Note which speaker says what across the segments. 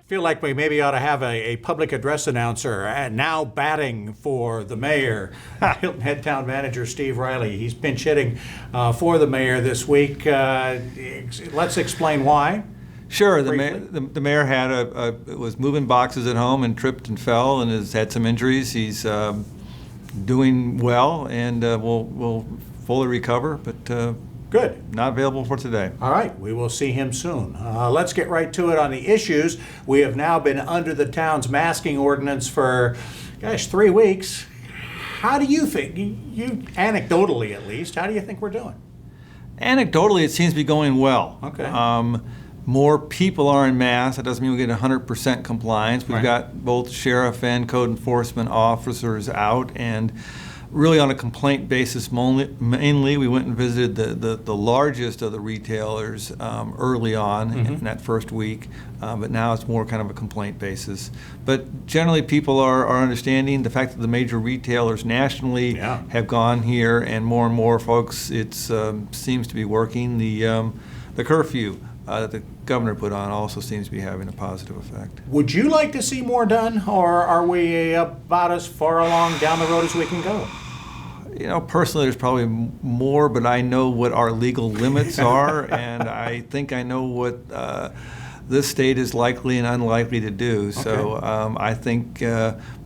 Speaker 1: feel like we maybe ought to have a public address announcer now batting for the mayor, Hilton Head Town Manager Steve Riley. He's pinch hitting for the mayor this week. Let's explain why.
Speaker 2: Sure. The mayor was moving boxes at home and tripped and fell and has had some injuries. He's doing well and will fully recover, but
Speaker 1: good.
Speaker 2: Not available for today.
Speaker 1: All right, we will see him soon. Let's get right to it on the issues. We have now been under the town's masking ordinance for, 3 weeks. How do you think, you anecdotally at least, how do you think we're doing?
Speaker 2: Anecdotally, it seems to be going well.
Speaker 1: Okay.
Speaker 2: More people are in mass. That doesn't mean we get 100% compliance. We've
Speaker 1: Right.
Speaker 2: got both sheriff and code enforcement officers out, and really on a complaint basis mainly. We went and visited the largest of the retailers early on in that first week, but now it's more kind of a complaint basis. But generally people are understanding the fact that the major retailers nationally have gone here, and more folks, it seems to be working. The curfew that the governor put on also seems to be having a positive effect.
Speaker 1: Would you like to see more done, or are we about as far along down the road as we can go?
Speaker 2: Personally, there's probably more, but I know what our legal limits are, and I think I know what this state is likely and unlikely to do. Okay. So I think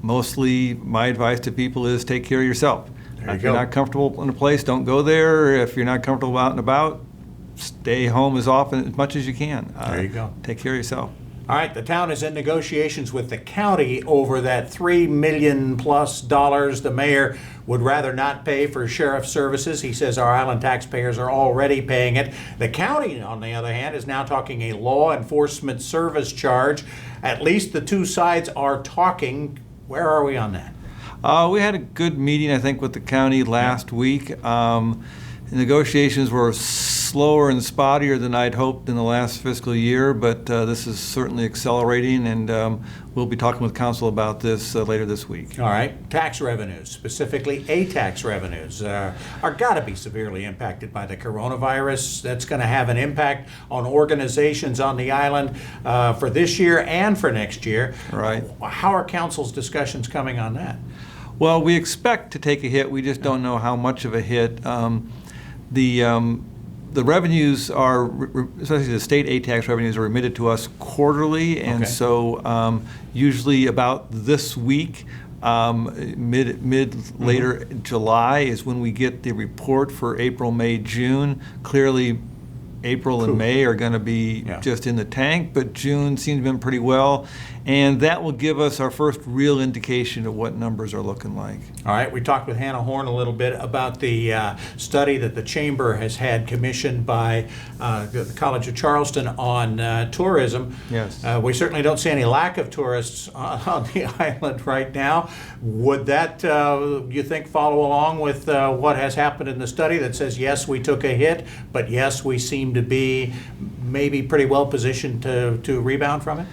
Speaker 2: mostly my advice to people is take care of yourself. If you're not comfortable in a place, don't go there. If you're not comfortable out and about, stay home as much as you can.
Speaker 1: There you go.
Speaker 2: Take care of yourself.
Speaker 1: All right, the town is in negotiations with the county over that $3 million+ the mayor would rather not pay for sheriff services. He says our island taxpayers are already paying it. The county, on the other hand, is now talking a law enforcement service charge. At least the two sides are talking. Where are we on that?
Speaker 2: We had a good meeting, I think, with the county last week. The negotiations were slower and spottier than I'd hoped in the last fiscal year, but this is certainly accelerating, and we'll be talking with council about this later this week.
Speaker 1: All right. Tax revenues, specifically tax revenues, are got to be severely impacted by the coronavirus. That's going to have an impact on organizations on the island for this year and for next year.
Speaker 2: Right.
Speaker 1: How are council's discussions coming on that?
Speaker 2: Well, we expect to take a hit. We just don't know how much of a hit. The revenues are, especially the state tax revenues, are remitted to us quarterly, and so usually about this week, later July is when we get the report for April, May, June. Clearly, April and May are going to be just in the tank, but June seems to have been pretty well, and that will give us our first real indication of what numbers are looking like.
Speaker 1: All right, we talked with Hannah Horn a little bit about the study that the Chamber has had commissioned by the College of Charleston on tourism.
Speaker 2: Yes.
Speaker 1: We certainly don't see any lack of tourists on the island right now. Would that, you think, follow along with what has happened in the study that says, yes, we took a hit, but yes, we seem to be maybe pretty well positioned to rebound from it?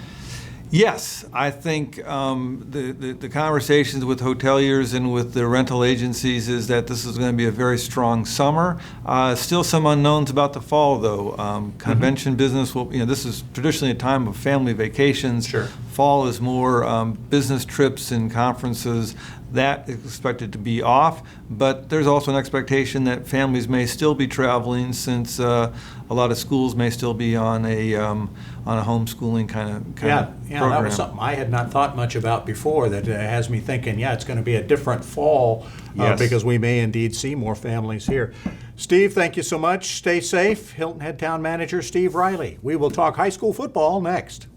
Speaker 2: Yes, I think the conversations with hoteliers and with the rental agencies is that this is going to be a very strong summer. Still some unknowns about the fall, though. Convention business will, this is traditionally a time of family vacations.
Speaker 1: Sure.
Speaker 2: Fall is more business trips and conferences. That is expected to be off, but there's also an expectation that families may still be traveling, since a lot of schools may still be on a homeschooling kind of program.
Speaker 1: That was something I had not thought much about before. That has me thinking, it's going to be a different fall because we may indeed see more families here. Steve, thank you so much. Stay safe. Hilton Head Town Manager Steve Riley. We will talk high school football next.